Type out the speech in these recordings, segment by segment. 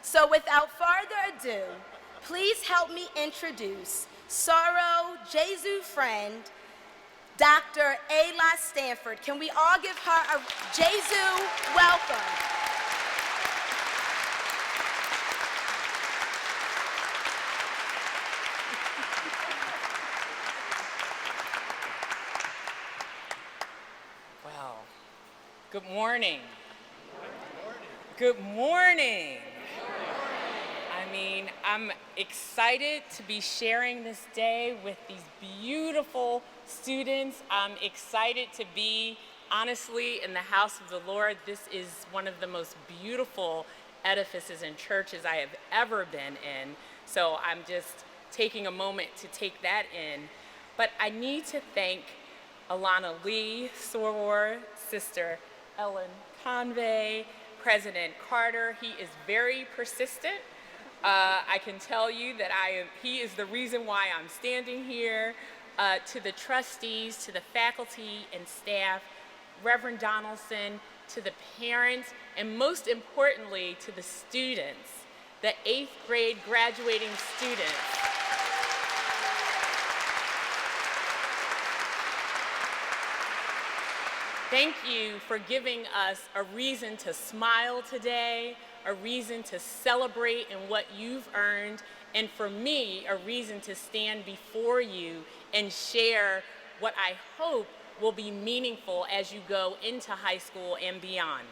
So without further ado, please help me introduce Sorrow Gesu friend, Dr. Ayla Stanford. Can we all give her a Gesu welcome? Wow. Good morning. Good morning. I mean, I'm excited to be sharing this day with these beautiful students. I'm excited to be, honestly, in the house of the Lord. This is one of the most beautiful edifices and churches I have ever been in. So I'm just taking a moment to take that in. But I need to thank Alana Lee, soror, Sister Ellen Convey, President Carter. He is very persistent. I can tell you that he is the reason why I'm standing here. To the trustees, to the faculty and staff, Reverend Donaldson, to the parents, and most importantly, to the students, the 8th grade graduating students. Thank you for giving us a reason to smile today, a reason to celebrate in what you've earned, and for me, a reason to stand before you and share what I hope will be meaningful as you go into high school and beyond.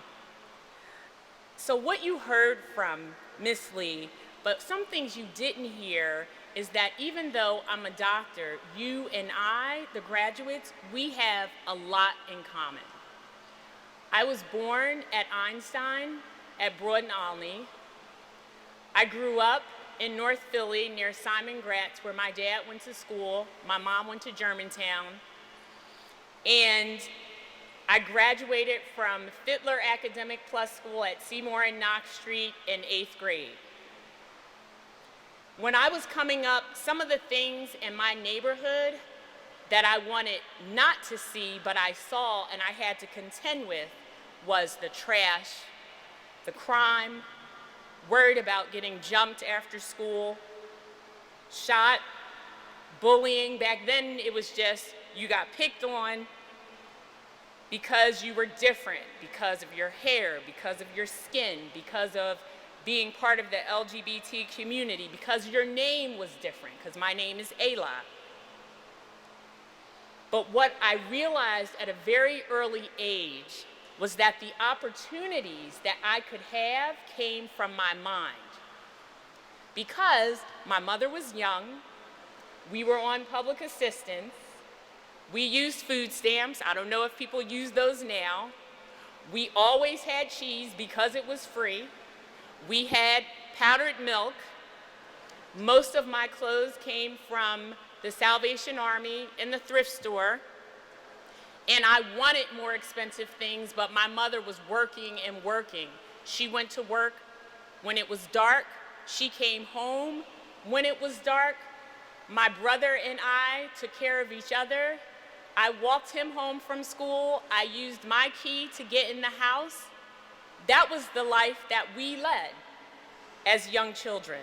So what you heard from Miss Lee, but some things you didn't hear, is that even though I'm a doctor, you and I, the graduates, we have a lot in common. I was born at Einstein at Broad and Olney. I grew up in North Philly near Simon Gratz, where my dad went to school. My mom went to Germantown. And I graduated from Fittler Academic Plus School at Seymour and Knox Street in 8th grade. When I was coming up, some of the things in my neighborhood that I wanted not to see, but I saw and I had to contend with, was the trash, the crime, worried about getting jumped after school, shot, bullying. Back then it was just you got picked on because you were different, because of your hair, because of your skin, because of being part of the LGBT community, because your name was different, because my name is Ayla. But what I realized at a very early age was that the opportunities that I could have came from my mind. Because my mother was young, we were on public assistance, we used food stamps. I don't know if people use those now. We always had cheese because it was free. We had powdered milk. Most of my clothes came from the Salvation Army in the thrift store. And I wanted more expensive things, but my mother was working and working. She went to work when it was dark. She came home when it was dark. My brother and I took care of each other. I walked him home from school. I used my key to get in the house. That was the life that we led as young children.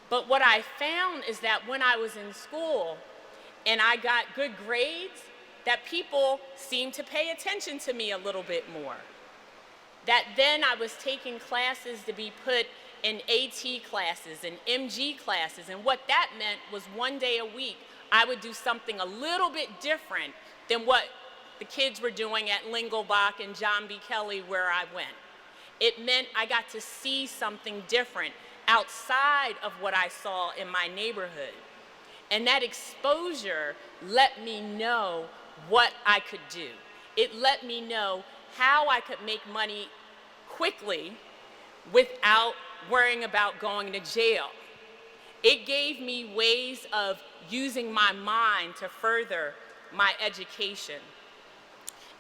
But what I found is that when I was in school and I got good grades, that people seemed to pay attention to me a little bit more. That then I was taking classes to be put in AT classes and MG classes, and what that meant was one day a week I would do something a little bit different than what the kids were doing at Lingelbach and John B. Kelly where I went. It meant I got to see something different outside of what I saw in my neighborhood. And that exposure let me know what I could do. It let me know how I could make money quickly without worrying about going to jail. It gave me ways of using my mind to further my education.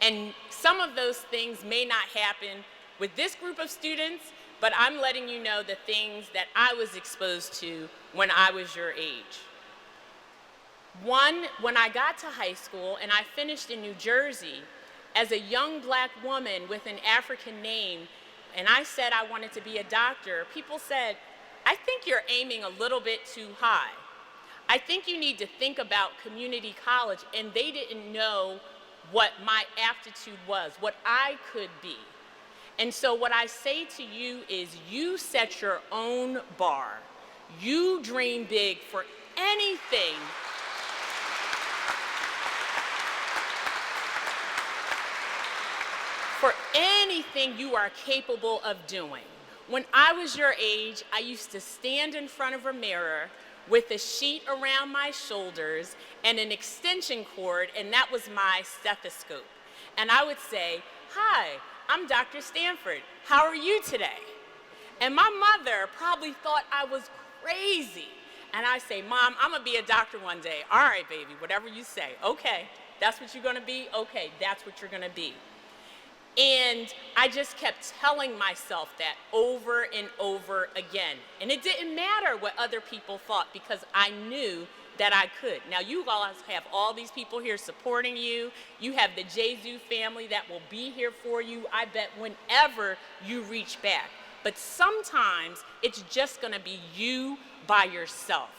And some of those things may not happen with this group of students, but I'm letting you know the things that I was exposed to when I was your age. One, when I got to high school and I finished in New Jersey, as a young black woman with an African name, and I said I wanted to be a doctor, people said, I think you're aiming a little bit too high. I think you need to think about community college, and they didn't know what my aptitude was, what I could be. And so what I say to you is you set your own bar. You dream big for anything. For anything you are capable of doing. When I was your age, I used to stand in front of a mirror with a sheet around my shoulders and an extension cord, and that was my stethoscope. And I would say, "Hi, I'm Dr. Stanford. How are you today?" And my mother probably thought I was crazy. And I say, "Mom, I'm gonna be a doctor one day." "All right, baby, whatever you say." "Okay, that's what you're gonna be?" "Okay, that's what you're gonna be." And I just kept telling myself that over and over again. And it didn't matter what other people thought because I knew that I could. Now you guys have all these people here supporting you. You have the Gesu family that will be here for you, I bet, whenever you reach back. But sometimes it's just gonna be you by yourself.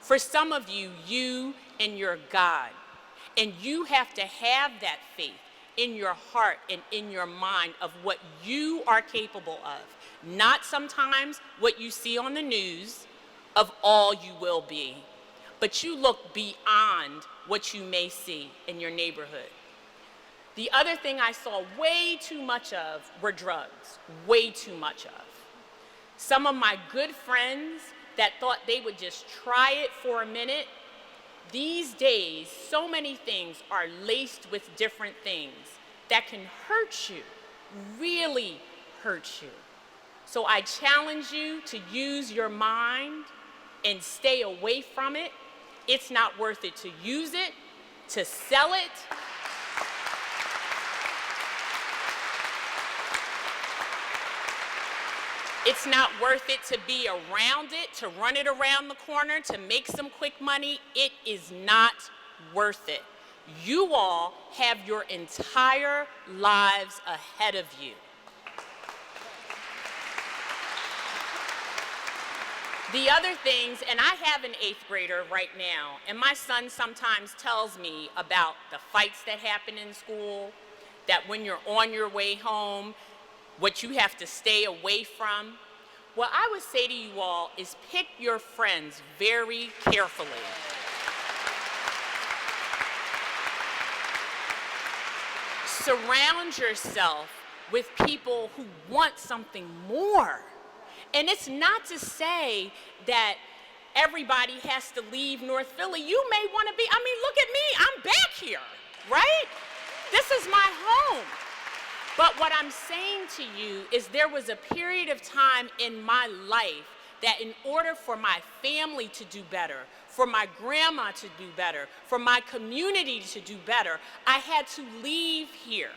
For some of you, you and your God. And you have to have that faith in your heart and in your mind of what you are capable of. Not sometimes what you see on the news of all you will be, but you look beyond what you may see in your neighborhood. The other thing I saw way too much of were drugs, way too much of. Some of my good friends that thought they would just try it for a minute, these days, so many things are laced with different things that can hurt you, really hurt you. So I challenge you to use your mind and stay away from it. It's not worth it to use it, to sell it. It's not worth it to be around it, to run it around the corner, to make some quick money. It is not worth it. You all have your entire lives ahead of you. The other things, and I have an 8th grader right now, and my son sometimes tells me about the fights that happen in school, that when you're on your way home, what you have to stay away from. What I would say to you all is pick your friends very carefully. Surround yourself with people who want something more. And it's not to say that everybody has to leave North Philly. You may want to be, I mean, look at me, I'm back here, right? This is my home. But what I'm saying to you is there was a period of time in my life that in order for my family to do better, for my grandma to do better, for my community to do better, I had to leave here.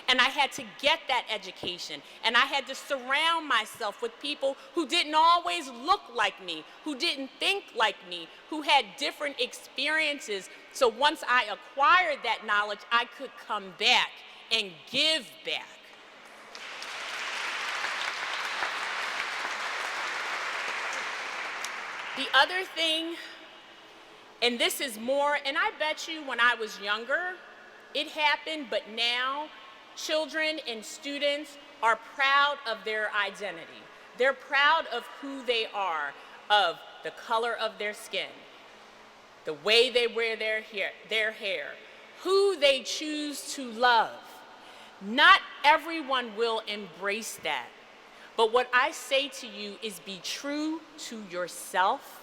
And I had to get that education. And I had to surround myself with people who didn't always look like me, who didn't think like me, who had different experiences. So once I acquired that knowledge, I could come back and give back. The other thing, and this is more, and I bet you when I was younger, it happened, but now children and students are proud of their identity. They're proud of who they are, of the color of their skin, the way they wear their hair, who they choose to love. Not everyone will embrace that. But what I say to you is be true to yourself.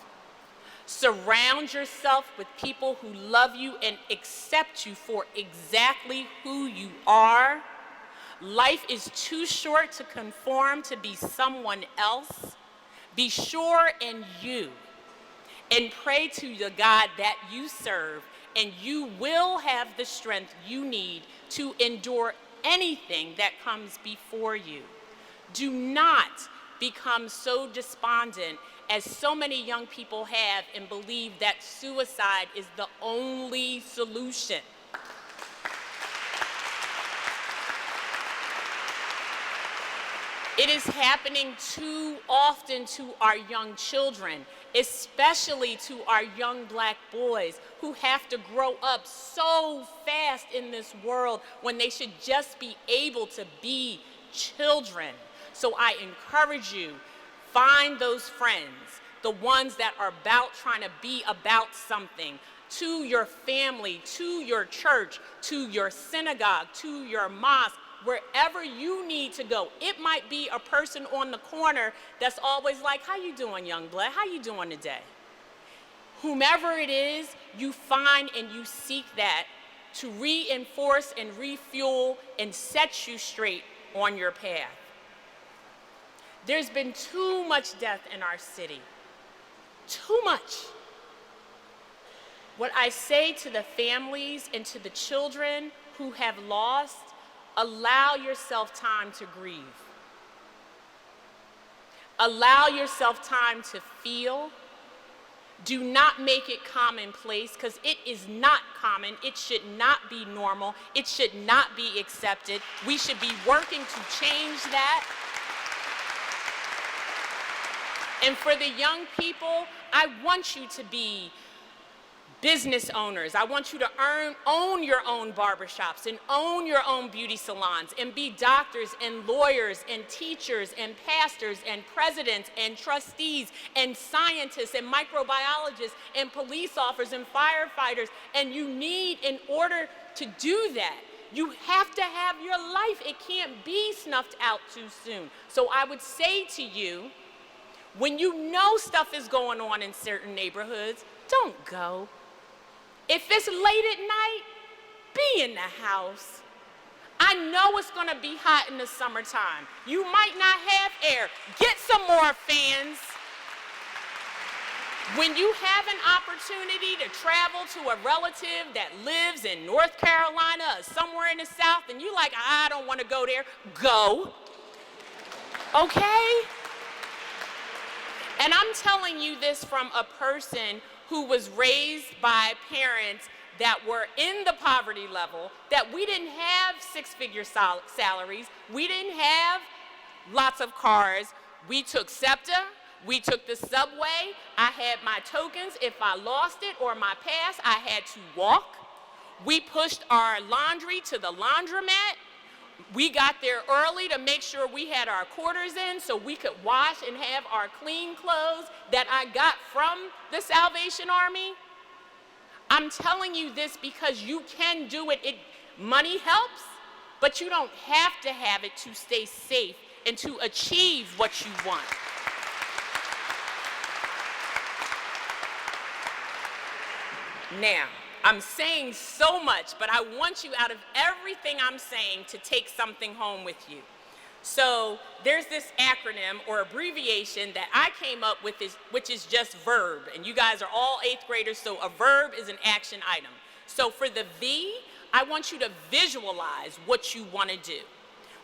Surround yourself with people who love you and accept you for exactly who you are. Life is too short to conform to be someone else. Be sure in you and pray to the God that you serve, and you will have the strength you need to endure anything that comes before you. Do not become so despondent as so many young people have and believe that suicide is the only solution. It is happening too often to our young children, especially to our young black boys who have to grow up so fast in this world when they should just be able to be children. So I encourage you, find those friends, the ones that are about trying to be about something, to your family, to your church, to your synagogue, to your mosque, wherever you need to go. It might be a person on the corner that's always like, how you doing, young blood? How you doing today? Whomever it is, you find and you seek that to reinforce and refuel and set you straight on your path. There's been too much death in our city. Too much. What I say to the families and to the children who have lost, allow yourself time to grieve. Allow yourself time to feel. Do not make it commonplace, because it is not common. It should not be normal. It should not be accepted. We should be working to change that. And for the young people, I want you to be business owners. I want you to own your own barbershops and own your own beauty salons and be doctors and lawyers and teachers and pastors and presidents and trustees and scientists and microbiologists and police officers and firefighters. And you need, in order to do that, you have to have your life. It can't be snuffed out too soon. So I would say to you, when you know stuff is going on in certain neighborhoods, don't go. If it's late at night, be in the house. I know it's gonna be hot in the summertime. You might not have air. Get some more fans. When you have an opportunity to travel to a relative that lives in North Carolina or somewhere in the South, and you're like, I don't wanna go there, go. Okay? And I'm telling you this from a person who was raised by parents that were in the poverty level, that we didn't have six-figure salaries, we didn't have lots of cars. We took SEPTA, we took the subway, I had my tokens. If I lost it or my pass, I had to walk. We pushed our laundry to the laundromat. We got there early to make sure we had our quarters in so we could wash and have our clean clothes that I got from the Salvation Army. I'm telling you this because you can do it. Money helps, but you don't have to have it to stay safe and to achieve what you want. Now, I'm saying so much, but I want you, out of everything I'm saying, to take something home with you. So there's this acronym or abbreviation that I came up with, which is just VERB. And you guys are all 8th graders, so a verb is an action item. So for the V, I want you to visualize what you want to do.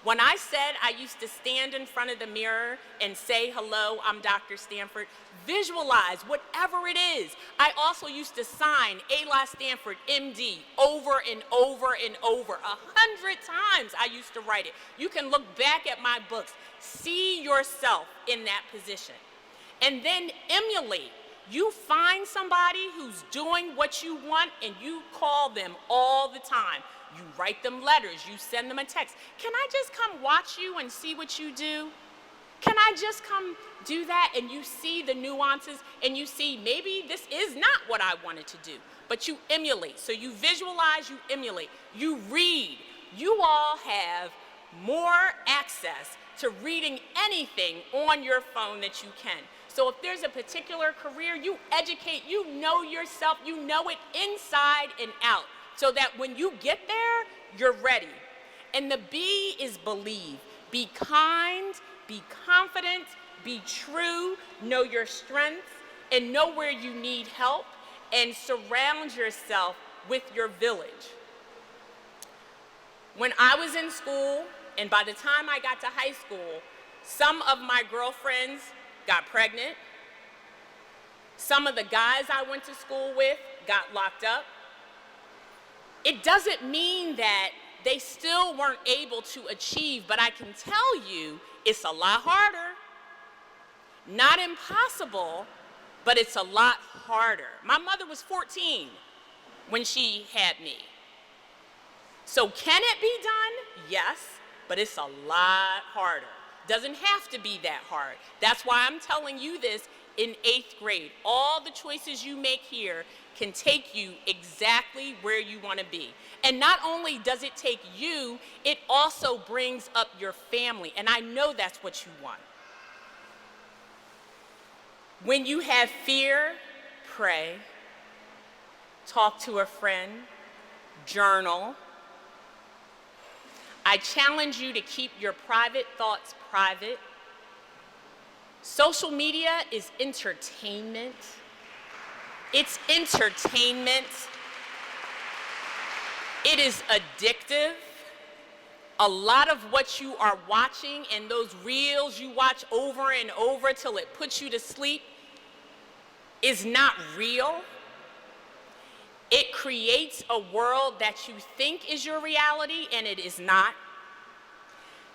When I said I used to stand in front of the mirror and say, hello, I'm Dr. Stanford, visualize whatever it is. I also used to sign Eli Stanford, MD, over and over and over. 100 times I used to write it. You can look back at my books, see yourself in that position, and then emulate. You find somebody who's doing what you want and you call them all the time. You write them letters, you send them a text. Can I just come watch you and see what you do? Can I just come do that? And you see the nuances and you see maybe this is not what I wanted to do, but you emulate. So you visualize, you emulate, you read. You all have more access to reading anything on your phone that you can. So if there's a particular career, you educate, you know yourself, you know it inside and out, so that when you get there, you're ready. And the B is believe. Be kind, be confident, be true, know your strengths, and know where you need help, and surround yourself with your village. When I was in school, and by the time I got to high school, some of my girlfriends got pregnant. Some of the guys I went to school with got locked up. It doesn't mean that they still weren't able to achieve, but I can tell you it's a lot harder. Not impossible, but it's a lot harder. My mother was 14 when she had me. So can it be done? Yes, but it's a lot harder. Doesn't have to be that hard. That's why I'm telling you this in 8th grade. All the choices you make here can take you exactly where you want to be. And not only does it take you, it also brings up your family. And I know that's what you want. When you have fear, pray, talk to a friend, journal. I challenge you to keep your private thoughts private. Social media is entertainment. It's entertainment. It is addictive. A lot of what you are watching and those reels you watch over and over till it puts you to sleep is not real. It creates a world that you think is your reality and it is not.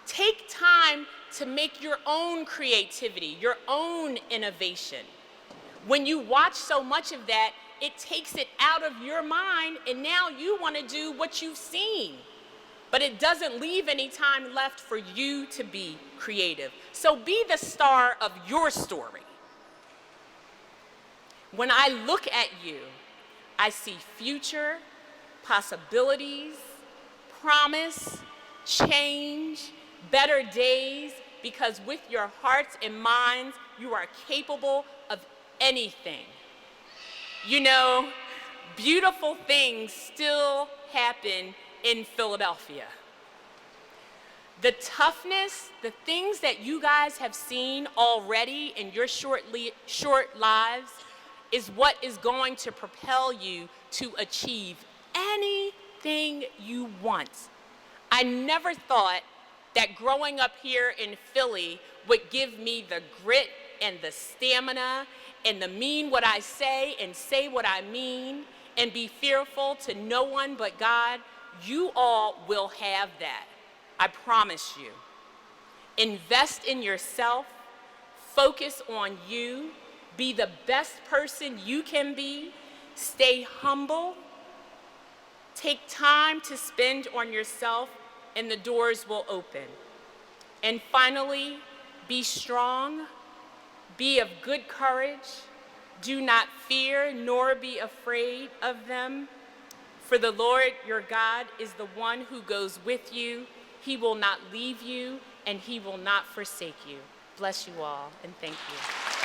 Take time to make your own creativity, your own innovation. When you watch so much of that, it takes it out of your mind and now you want to do what you've seen. But it doesn't leave any time left for you to be creative. So be the star of your story. When I look at you, I see future, possibilities, promise, change, better days, because with your hearts and minds, you are capable of anything. You know, beautiful things still happen in Philadelphia. The toughness, the things that you guys have seen already in your short lives is what is going to propel you to achieve anything you want. I never thought that growing up here in Philly would give me the grit and the stamina and the mean what I say and say what I mean and be fearful to no one but God. You all will have that. I promise you. Invest in yourself. Focus on you. Be the best person you can be. Stay humble. Take time to spend on yourself, and the doors will open. And finally, be strong. Be of good courage. Do not fear nor be afraid of them. For the Lord your God is the one who goes with you. He will not leave you, and he will not forsake you. Bless you all, and thank you.